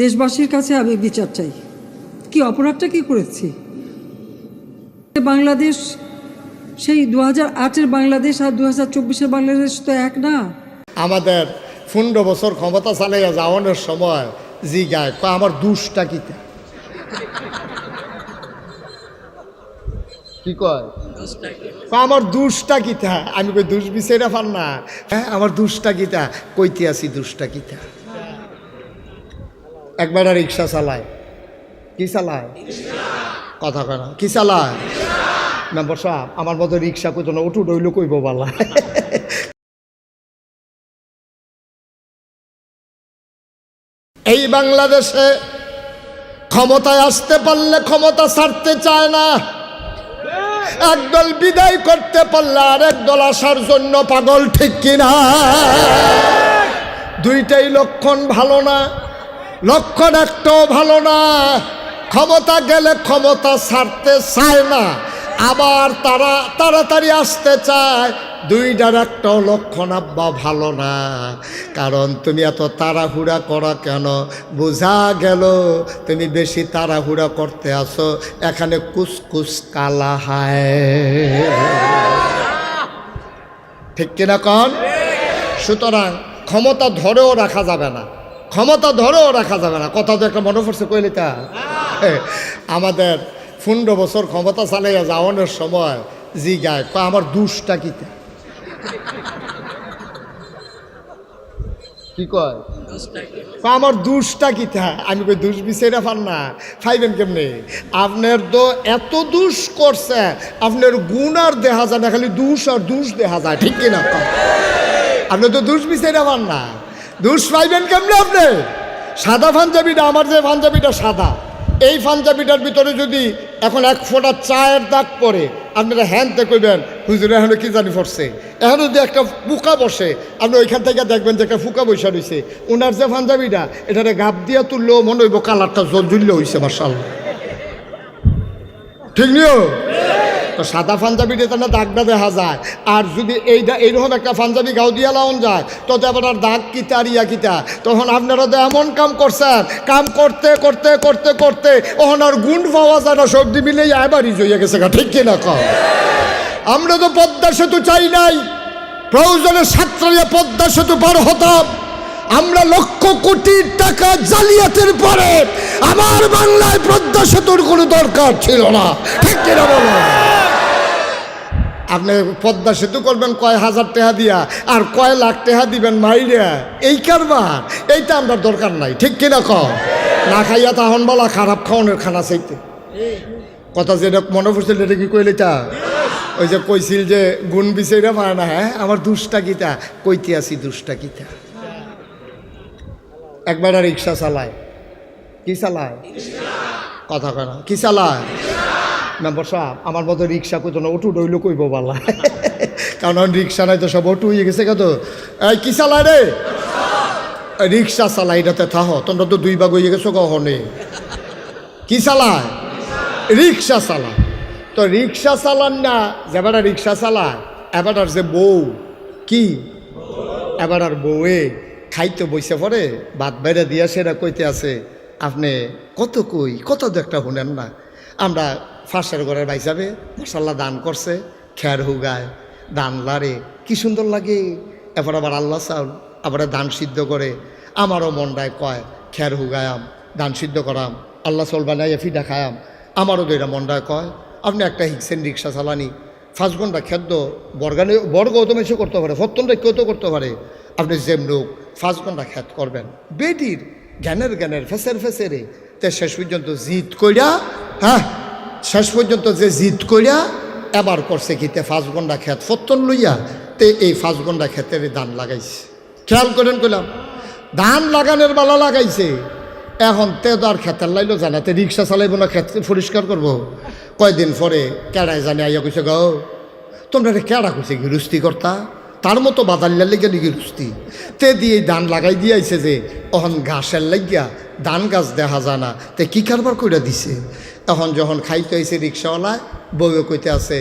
দেশবাসীর কাছে আমি বিচার চাই। কি অপরাধটা কি করেছি? বাংলাদেশ সেই 2008-এর বাংলাদেশ আর 2024-এর বাংলাদেশ তো এক না। আমাদের 15 বছর ক্ষমতা চালাইয়া যাওয়ানোর সময় জিগায় আমার দুষ্টা কিতা কি কয় আমার দুষ্টা কিতা। আমি কই দুষ বিচাইরা পার না। হ্যাঁ আমার দুষ্টা কিতা কইতে আছি দুষ্টা কিতা। একবার রিক্সা চালায় কি চালায় কথা কয় না কি চালায় মেম্বার সাহেব আমার মতো রিক্সা কইতো না উঠু ডইল কইব বালা। এই বাংলাদেশে ক্ষমতায় আসতে পারলে ক্ষমতা ছাড়তে চায় না, একদল বিদায় করতে পারলে আরেক দল আসার জন্য পাগল, ঠিক কিনা? দুইটাই লক্ষণ ভালো না, লক্ষণ একটাও ভালো না। ক্ষমতা গেলে ক্ষমতা ছাড়তে চায় না, আবার তারা তাড়াতাড়ি আসতে চায়। দুইটার একটাও লক্ষণ আব্বা ভালো না। কারণ তুমি এত তাড়াহুড়া করা কেন? বোঝা গেল তুমি বেশি তাড়াহুড়া করতে আসো, এখানে কুসকুস কালা হায়, ঠিক কিনা কন? সুতরাং ক্ষমতা ধরেও রাখা যাবে না, ক্ষমতা ধরেও রাখা যাবে না। কথা তো একটা মনে পড়ছে কইলে তা আমাদের 15 বছর ক্ষমতা চালাইয়া যাওয়ানোর সময় জিগায় আমার দুষ্টা কিতা কি কয় আমার দুষ্টা কিতা। আমি কই দুষ বিচাইরা পার না ফাইবেন কেমনে? আপনার তো এত দুষ করছে, আপনার গুণ আর দেখা যায় না, খালি দুষ আর দুষ দেখা যায়, ঠিক কিনা? আপনি তো দুষ বিচাইরা পার না, দুষ পাইবেন কেমনে? আপনি সাদা পাঞ্জাবিটা, আমার যে পাঞ্জাবিটা সাদা, এই পাঞ্জাবিটার ভিতরে যদি এখন এক ফোঁটা চায়ের দাগ পড়ে, আপনারা হ্যানতে কইবেন হুজুর এখনো কি জানি পড়ছে। এখন যদি একটা ফুকা বসে, আপনি ওইখান থেকে দেখবেন যে একটা ফুকা বৈশা রয়েছে। ওনার যে পাঞ্জাবিটা এটারে গাপ দিয়া তুললেও মনে হইব কালারটা জ্বললে হয়েছে মাশাআল্লাহ, ঠিক নিও? তো সাদা পাঞ্জাবিটা তো না দাগটা দেখা যায়। আর যদি এইরকম একটা পাঞ্জাবি গাও দিয়া লাউন যায় তো আবার আর দাগ কিতা আর ইয়া কিতা। তখন আপনারা তো এমন কাম করছেন, কাম করতে করতে করতে করতে ওখান আর গুণ পাওয়া যায় না, সবজি মিলে এবারই জইয়া গেছে, ঠিক কিনা কম? আমরা তো পদ্মা সেতু চাই নাই, প্রয়োজনে ছাত্রীরা পদ্মা সেতু পার হতাম। আমরা লক্ষ কোটি টাকা জালিয়াতের পরে আমার বাংলায় পদ্মা সেতুর কোনো দরকার ছিল না, ঠিক কিনা বলো? আপনি পদ্মা সেতু করবেন কয় হাজার টাকা দিয়া, আর কয় লাখ টাকা দিবেন মাইরা, এই কারবার এইটা আমরা দরকার নাই, ঠিক কিনা কম? না খাইয়া তাহন বলা খারাপ খাওয়ানোর খানা চাইতে। কথা যেটা মনে পড়ছিল এটা কি কইলে তা ওই যে কইছিল যে গুণ বিচাইরা পায় না। হ্যাঁ আমার দুষ্টা গীতা কইতে আসি দুষ্টা গীতা। একবার রিক্সা চালায় কি চালায় কথা কয় না কি চালায় মেম্বার সাহেব আমার মতো রিক্সা কইতো না উঠু ডইল কইব বালা। কারণ রিক্সা নাই তো সব অটু হয়ে গেছে কত। এই কি চালায় রে? রিক্সা চালায়, এটাতে থাহ, তোমরা তো 2 ভাগ হয়ে গেছো কখনই। কি চালায়? রিক্সা চালায়। তো রিক্সা চালান না, যেবার রিক্সা চালায় এবার আর যে বউ কি এবার আর বউয়ে খাইতে বইসে পরে ভাত বাইরে দিয়া সেটা কইতে আছে আপনি কত কই কত তো একটা শুনেন না। আমরা ফাঁসের ঘরের ভাই যাবে মশাল্লা দান করছে, খের হুগায় দান লারে কি সুন্দর লাগে। এবার আবার আল্লাহ চাউল আবার দান সিদ্ধ করে। আমারও মনটায় কয় খের হুগায়াম দান সিদ্ধ করাম, আল্লাহ চাউল বানাইয়া ফিডা খায়াম। আমারও দুইটা মনটায় কয় আপনি একটা হিকসেন রিক্সা চালানি 5 ঘন্টা খেদ্য বর্গ তো মেশো করতে পারে, ফত্তনটা কেউ তো করতে পারে। আপনি যে লোক 5 ঘন্টা খ্যাত করবেন বেটির জ্ঞানের ফেসেরে তে শেষ পর্যন্ত জিদ কইরা, হ্যাঁ শেষ পর্যন্ত যে জিদ কইরা এবার করছে কিতে 5 ঘন্টা খ্যাত ফত্তন লইয়া তে এই 5 ঘন্টা ক্ষেতের ধান লাগাইছে। খেয়াল করেন কইলাম ধান লাগানোর বেলা লাগাইছে। এখন তে তো আর খেতের লাইলো জানাতে রিক্সা চালাইব না, ক্ষেত পরিষ্কার করবো। কয়দিন পরে কেড়ায় জানে আইয়া কইছে গো তোমরা কেড়া কইছে গিরুস্তি কর্তা, তার মতো বাদাল্লার লেগে লিগে রুস্তি তে দিয়ে ধান লাগাই দিয়েছে যে অহন ঘাসের লাগিয়া ধান গাছ দেখা যায় না, তে কি কারবার কইরা দিছে। এখন যখন খাইতে হয়েছে রিক্সাওয়ালায় বউয়ে কইতে আছে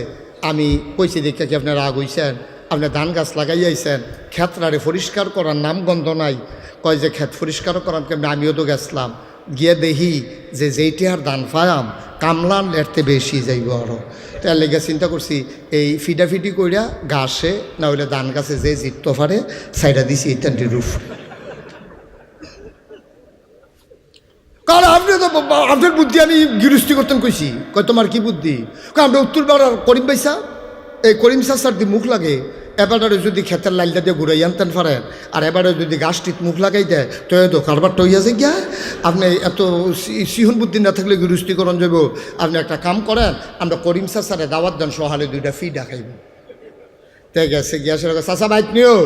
আমি কইছি দেখে কি আপনার রাগ হইছেন, আপনি ধান গাছ লাগাইয়াইছেন ক্ষেত্রারে পরিষ্কার করার নাম গন্ধ নাই। কয় যে ক্ষেত পরিষ্কার করাম কেমনি, আমিও তো গেছিলাম, গিয়ে দেখি যে যেইটি আর দান পায়াম কামলান এরতে বেশি যাইব আরও। তার লেগে চিন্তা করছি এই ফিডাফিডি কইরা ঘাসে না হইলে ধান গাছে যে জিততে পারে সাইডা দিছি ইত্যাদি রুফ। কারণ আপনি তো আপনার বুদ্ধি আমি গৃহস্থী করতেন কইছি, কয় তোমার কি বুদ্ধি? কয় আমরা উত্তর পাড়ার করিম পাইসা, এই করিম চাচার দি মুখ লাগে, এবারে যদি ক্ষেতের লাইলটা দিয়ে ঘুরাই আনতেন পারেন, আর এবারে যদি গাছটিত মুখ লাগাই দেয় তো তো কারবার টইয়া যায় গিয়া। আপনি এত সিহন বুদ্ধি না থাকলে গৃহস্থীকরণ যাব। আপনি একটা কাম করেন, আমরা করিম চাচারে দাওয়াত দেন, সহালে 2টা ফিডা খাইব। তাই গেছে গিয়া সে চাচা বাইক নিও,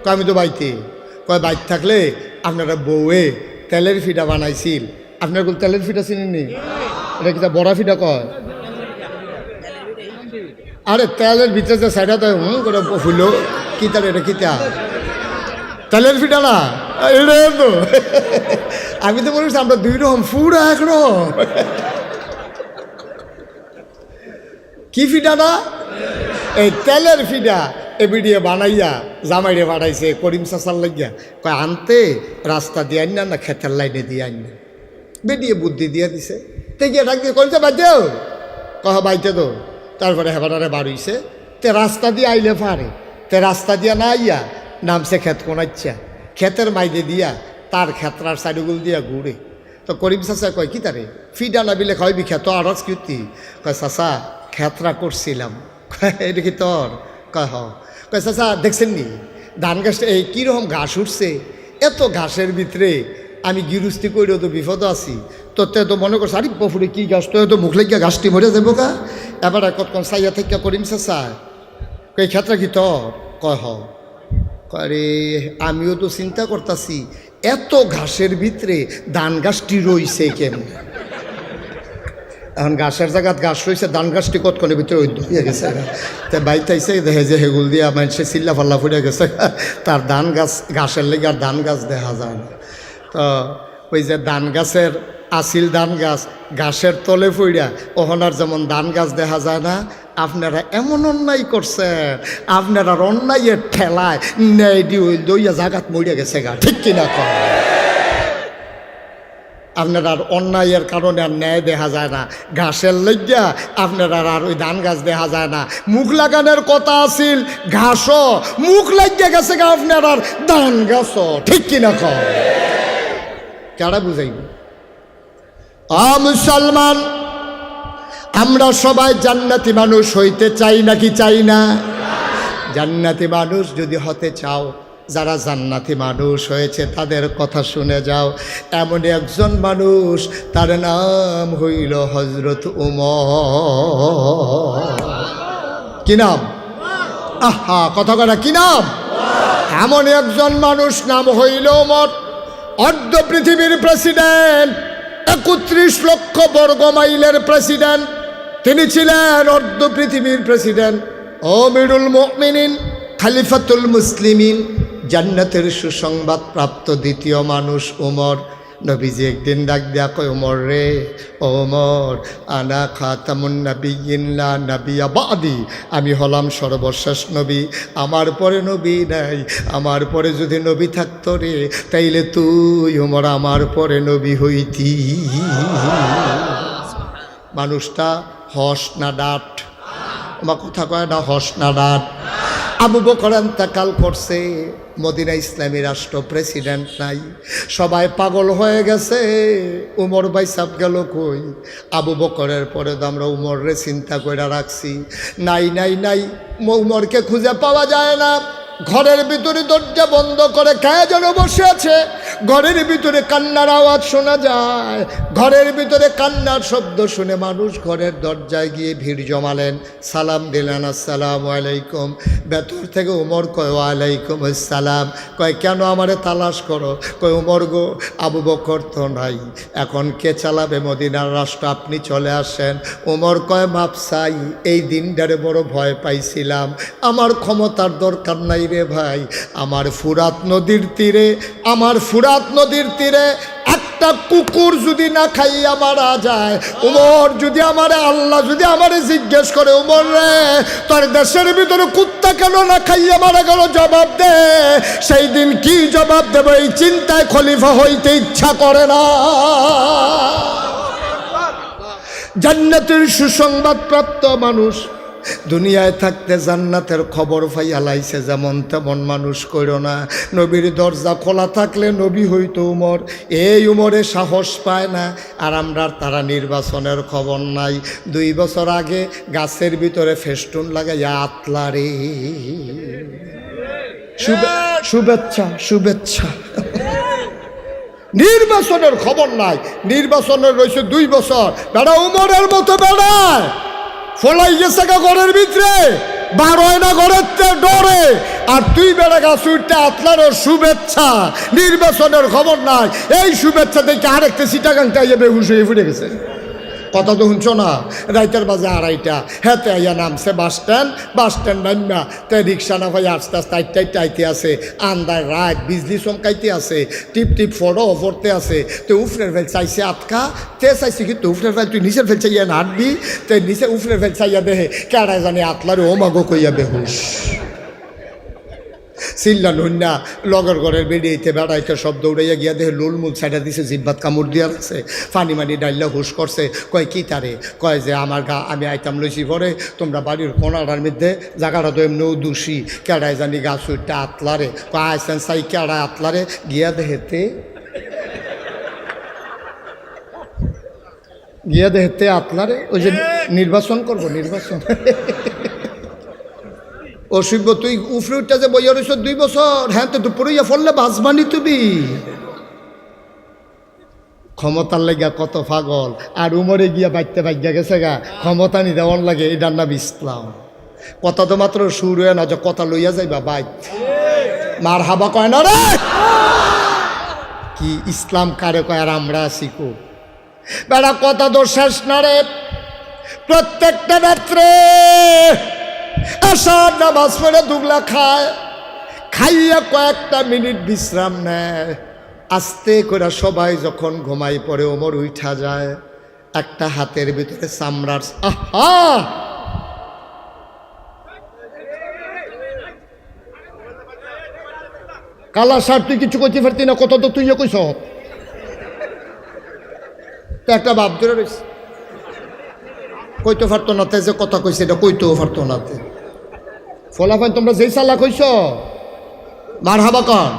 কয় আমি তো বাইতে, কয় বাইক থাকলে আপনারা বউয়ে তেলের ফিডা বানাইছিল, আপনার কোন তেলের ফিডা চিনেননি? এটা কিতা বড়া ফিডা কয়? আরে তেলের ভিতরে যে সাইডা তো করে ফুলো কি তাহলে এটা কিতা তেলের ফিডা না এটা তো। আমি তো বলছি আমরা 2 রকম পুরা একরকম। কি ফিডা না? এই তেলের ফিডা এবিডিয়ে বানাইয়া জামাইরে বানাইছে করিম চাচার লাগিয়া, কয় আনতে রাস্তা দিয়ে আন না ক্ষেতের লাইনে দিয়ে আন না, বেডিয়ে বুদ্ধি দিয়ে দিছে। তে গিয়ে ডাক দিয়ে কইছে বাইতেও, কহ বাইতে তো। তারপরে হেবারে বাড়িছে, তে রাস্তা দিয়ে আইলে পারে, তে রাস্তা দিয়া না আইয়া নামছে ক্ষেত কোনাচ্ছা, ক্ষেতের মাইদে দিয়া তার ক্ষেত্রার সাইডগুল দিয়া ঘুরে। তো করিম চাচা কয় কি তারে ফিডা না বিলে খাওয়াবি ক্ষেত আরজ কিউতি? কয় চাচা ক্ষেত্রা করছিলাম। এটা কি তোর? কয় হ। কয় চাচা দেখছেন নি ধান গাছটা এই কীরকম ঘাস উঠছে, এত ঘাসের ভিতরে আমি গৃহস্থী করেও তো বিপদ আছি, তো তে তো মনে করছে আরে বপুরে কী গাছ, তো তো মুখ লাগিয়া গাছটি মরে যাবো গা। এবার কতক্ষণ সাইয়া থেকে করিম চাচা কই ক্ষেত্রে কি তোর? কয় হ। আরে আমিও তো চিন্তা করতেছি এত ঘাসের ভিতরে ধান গাছটি রইছে কেমন। এখন ঘাসের জায়গাত ঘাস রয়েছে, ধান গাছটি কতক্ষণের ভিতরে হয়ে গেছে। তো বাইতে আইসে দেখে যে হেগুল দিয়া মানুষে চিল্লা ফাল্লা ফুটে গেছে, তার ধান গাছ ঘাসের লেগে আর ধান গাছ দেখা যায় না। তো ওই যে ধান গাছের আসিল ধান গাছ ঘাসের তলে ফুইরা ওহনার যেমন ধান গাছ দেখা যায় না, আপনারা এমন অন্যায় করছেন, আপনারা অন্যায়ের ঠেলায় ন্যায় দইয়া জাগাত মরিয়া গেছে গা, ঠিক কিনা কর? আপনারা আর অন্যায়ের কারণে আর ন্যায় দেখা যায় না, ঘাসের লজ্জা আপনারা আর ওই ধান গাছ দেখা যায় না। মুখ লাগানোর কথা আছিল ঘাসও, মুখ লাগিয়ে গেছে গা আপনার আর ধান গাছও, ঠিক কিনা কর? কারা বুঝাইব? মুসলমান আমরা সবাই জান্নাতি মানুষ হইতে চাই নাকি চাই না? জান্নাতি মানুষ যদি হতে চাও, যারা জান্নাতি মানুষ হয়েছে তাদের কথা শুনে যাও। এমন একজন মানুষ, তার নাম হইল হযরত উমর। কি নাম? আহা কথা কথা কি নাম? এমন একজন মানুষ নাম হইল উমর, অর্ধ পৃথিবীর প্রেসিডেন্ট, 31 লক্ষ বর্গ মাইলের প্রেসিডেন্ট। তিনি ছিলেন অর্ধ পৃথিবীর প্রেসিডেন্ট, আমিরুল মুমিনিন, খলিফাতুল মুসলিমিন, জান্নাতের সুসংবাদ প্রাপ্ত দ্বিতীয় মানুষ উমর। নবীজি একদিন ডাক দেয়া কয়, উমর রে, ওমর আনা খাতামুন নাবিয়্যিন লা নাবিয়্যা বাদি, আমি হলাম সর্বশেষ নবী, আমার পরে নবী নাই। আমার পরে যদি নবী থাকতো রে, তাইলে তুই উমর আমার পরে নবী হইতি। মানুষটা হস না ডাট? আমার কথা কয় না, হস না ডাট? আবু বকর ইন্তেকাল করছে, মদিনা ইসলামী রাষ্ট্র, প্রেসিডেন্ট নাই, সবাই পাগল হয়ে গেছে। উমর ভাই সাহেব গেল কই? আবু বকরের পরে তো আমরা উমররে চিন্তা করে রাখছি, নাই নাই নাই, উমরকে খুঁজে পাওয়া যায় না। ঘরের ভিতরে দরজা বন্ধ করে কে যেন বসে আছে, ঘরের ভিতরে কান্নার আওয়াজ শোনা যায়। ঘরের ভিতরে কান্নার শব্দ শুনে মানুষ ঘরের দরজায় গিয়ে ভিড় জমালেন, সালাম দিলেন, আসসালামু আলাইকুম। ভেতর থেকে উমর কয়, ওয়ালাইকুম আসসালাম। কয় কেন আমারে তালাশ করো? কয় উমর গো, আবু বকর তো নাই, এখন কে চালাবে মদিনার রাষ্ট্র, আপনি চলে আসেন। উমর কয় মাপ চাই, এই দিনটারে বড় ভয় পাইছিলাম, আমার ক্ষমতার দরকার নাই রে ভাই। আমার ফুরাত নদীর তীরে, আমার ফুরাত নদীর তীরে একটা কুকুর যদি না খাইয়া মারা যায়, উমর যদি আমারে আল্লাহ যদি আমারে জিজ্ঞেস করে, উমর রে তোর দেশের ভিতরে কুত্তা কেন না খাইয়া মারা গেল, জবাব দে, সেই দিন কি জবাব দেব এই চিন্তায় খলিফা হইতে ইচ্ছা করে না। জান্নাতের সুসংবাদ প্রাপ্ত মানুষ দুনিয়ায় থাকতে জান্নাতের খবর পাইয়া লাইছে, যেমন তেমন মানুষ কইরো না। নবীর দরজা খোলা থাকলে নবী হইতো উমর, এই উমরে সাহস পায় না। আর আমরা তারা নির্বাচনের খবর নাই। 2 বছর আগে গাছের ভিতরে ফেস্টুন লাগাইয়া আতলারে শুভেচ্ছা শুভেচ্ছা। নির্বাচনের খবর নাই, নির্বাচনের রয়েছে 2 বছর। বেড়া উমরের মতো বেড়ায় ফলাই গেছে ঘরের ভিতরে, বার হয় না ঘরের ডরে। আর তুই বেড়া গাছ উঠতে আতলার শুভেচ্ছা, নির্বাচনের খবর নাই। এই শুভেচ্ছা দেখে আরেকটা সিটাগাংটা ইয়ে বেহুশ হয়ে ফুটে গেছে। কথা তো শুনছো না? রাইতের বাজে 2:30, হেতে আইয়া নামছে বাস স্ট্যান্ড নামা তে রিক্সা না ভাই আস্তে আস্তে আইতে আছে, আন্দার রাত বিজলি চমকাইতে আছে, টিপ টিপ ফটো পড়তে আছে। তো উফরের ফেল চাইছে আটকা, তে চাইছে কিন্তু উফরের ফেল তুই নিচের ফেল চাইয়া নাটবি, তে নিচে উফরের ফেল চাইয়া দেহে কেড়ায় জানি আতলারে ও মাগো কইয়া বেহুশ। চিল্লা নুন্না লগর ঘরের বেরিয়েতে বেড়াইতে সব দৌড়াইয়া গিয়া দেহে লুলমুল সাইডা দিছে, জিব্বাত কামড় দিয়া আছে, ফানি মানি ডাইল্লা হুশ করছে। কয় কি তারে? কয় যে আমার আমি আইতাম লইছি পরে তোমরা বাড়ির কোনাটার মধ্যে জায়গাটা তো এমনিও দোষী, কেড়ায় জানি গাছ উঠটা আতলারে। কয় আইসেন চাই কেড়ায় আতলারে, গিয়া দেহেতে আতলারে। ওই যে নির্বাচন করবো, নির্বাচন। অসুভ তুই উফরে উঠটা যে বইয়া রয়েছ 2 বছর, হ্যাঁ তো দুপুরিয়া ফললে বাসবানি তুমি। ক্ষমতার লেগা কত পাগল, আর উমরে গিয়া বাইতে ভাগ্যা গেছে গা ক্ষমতা নি দেওয়ার লাগে। এটার নাম ইসলাম। কথা তো মাত্র শুরু হয় না, যে কথা লইয়া যাইবা বাইত মার হাবা কয় না রে। কি ইসলাম কারে কয় আর আমরা আছি কো? বেড়া কথা তো শেষ না রে। প্রত্যেকটা রাত্রে আসার নামাজ পড়ে দুগলা খায়, খাইয়া কয়েকটা মিনিট বিশ্রাম নেয়। আস্তে করে সবাই যখন ঘুমাই পড়ে ওমর উঠা যায়, একটা হাতের ভিতরে চামড়ার কালা সার। তুই কিছু কইতে পারতি না, কত তো তুই কইস। তো একটা ভাব ধরে রয়েছে, কইতে পারতো না, যে কথা কইছে এটা কইতেও পারতো না। ফলাফল তোমরা যেই চালা কইছ মার হাবা কন,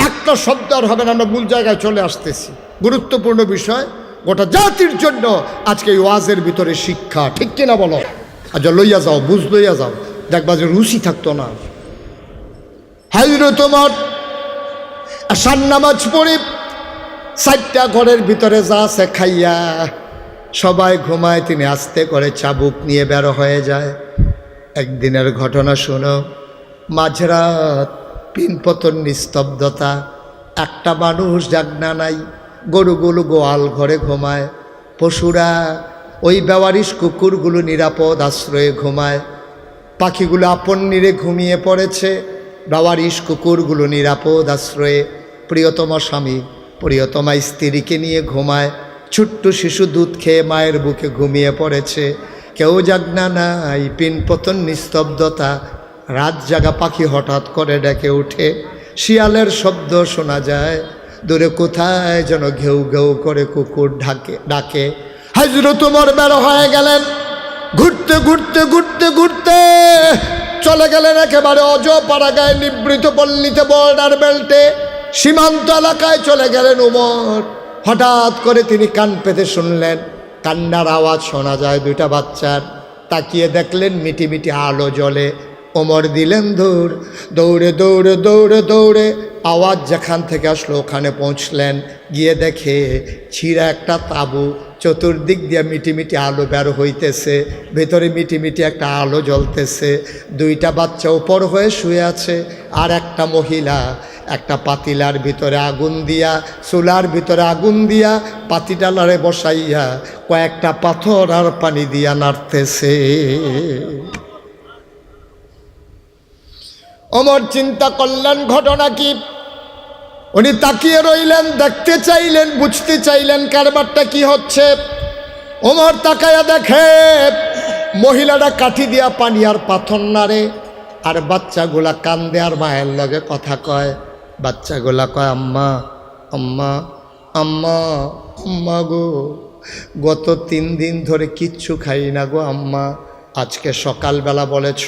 একটা শব্দ আর হবে না। আমরা ভুল জায়গায় চলে আসতেছি। গুরুত্বপূর্ণ বিষয় গোটা জাতির জন্য আজকে এই ওয়াজের ভিতরে শিক্ষা, ঠিক কিনা বলো? আচ্ছা লইয়া যাও, বুঝ লইয়া যাও, দেখবা যে রুচি থাকতো না। হাইরো তোমার আসার নামাজ পড়ে 4টা ঘরের ভিতরে যা আছে খাইয়া সবাই ঘুমায়, তিনি আস্তে করে চাবুক নিয়ে বের হয়ে যায়। একদিনের ঘটনা শোনো। মাঝরাত, পিনপতন, নিস্তব্ধতা, একটা মানুষ জাগনা নাই। গরুগুলো গোয়াল ঘরে ঘুমায়, পশুরা ওই বেওয়ারিশ কুকুরগুলো নিরাপদ আশ্রয়ে ঘুমায়, পাখিগুলো আপন নিরে ঘুমিয়ে পড়েছে, বেওয়ারিশ কুকুরগুলো নিরাপদ আশ্রয়ে প্রিয়তমা স্বামী প্রিয়তমা স্ত্রীকে নিয়ে ঘুমায়। ছোট্ট শিশু দুধ খেয়ে মায়ের বুকে ঘুমিয়ে পড়েছে, কেউ জাগনা নাই, পিনপতন, নিস্তব্ধতা। রাত জাগা পাখি হঠাৎ করে ডেকে উঠে, শিয়ালের শব্দ শোনা যায়, দূরে কোথায় যেন ঘেউ ঘেউ করে কুকুর ডাকে। হযরত ওমর বের হয়ে গেলেন, ঘুরতে ঘুরতে ঘুরতে ঘুরতে চলে গেলেন একেবারে অজপাড়াগায়, নিবৃত পল্লীতে, বর্ডার বেল্টে, সীমান্ত এলাকায় চলে গেলেন ওমর। হঠাৎ করে তিনি কান পেতে শুনলেন কান্নার আওয়াজ শোনা যায় 2টা বাচ্চার। তাকিয়ে দেখলেন মিটি মিটি আলো জ্বলে। ওমর দিলেন দৌড়, দৌড়ে দৌড়ে দৌড়ে দৌড়ে আওয়াজ যেখান থেকে আসলো ওখানে পৌঁছলেন। গিয়ে দেখে ছিঁড়া একটা তাঁবু, চতুর্দিক দিয়ে মিটি মিটি আলো বের হইতেছে, ভেতরে মিটি মিটি একটা আলো জ্বলতেছে। 2টা বাচ্চা উপর হয়ে শুয়ে আছে, আর একটা মহিলা একটা পাতিলার ভিতরে আগুন দিয়া, চুলার ভিতরে আগুন দিয়া, পাতিডালারে বসাইয়া কয়েকটা পাথর আর পানি দিয়া নাড়তেছে। ওমর চিন্তা করলেন ঘটনা কি? উনি তাকিয়ে রইলেন, দেখতে চাইলেন, বুঝতে চাইলেন কারবারটা কি হচ্ছে। ওমর তাকায়া দেখে মহিলাটা কাঠি দিয়া পানি আর পাথর নাড়ে, আর বাচ্চাগুলা কান্দে আর মায়ের লগে কথা কয়। বাচ্চাগুলা কয় আম্মা আম্মা আম্মা আম্মা গো, গত 3 দিন ধরে কিচ্ছু খাই না গো আম্মা। আজকে সকালবেলা বলেছ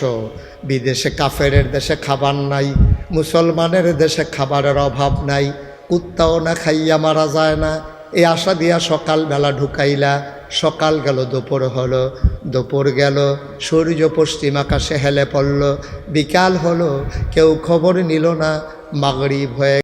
বিদেশে কাফেরের দেশে খাবার নাই, মুসলমানের দেশে খাবারের অভাব নাই, কুত্তাও না খাইয়া মারা যায় না, এই আশা দিয়া সকালবেলা ঢুকাইলা। সকাল গেল, দুপুর হলো, দুপুর গেল, সূর্য পশ্চিম আকাশে হেলে পড়ল, বিকাল হলো, কেউ খবর নিল না, মাগরিব হয়ে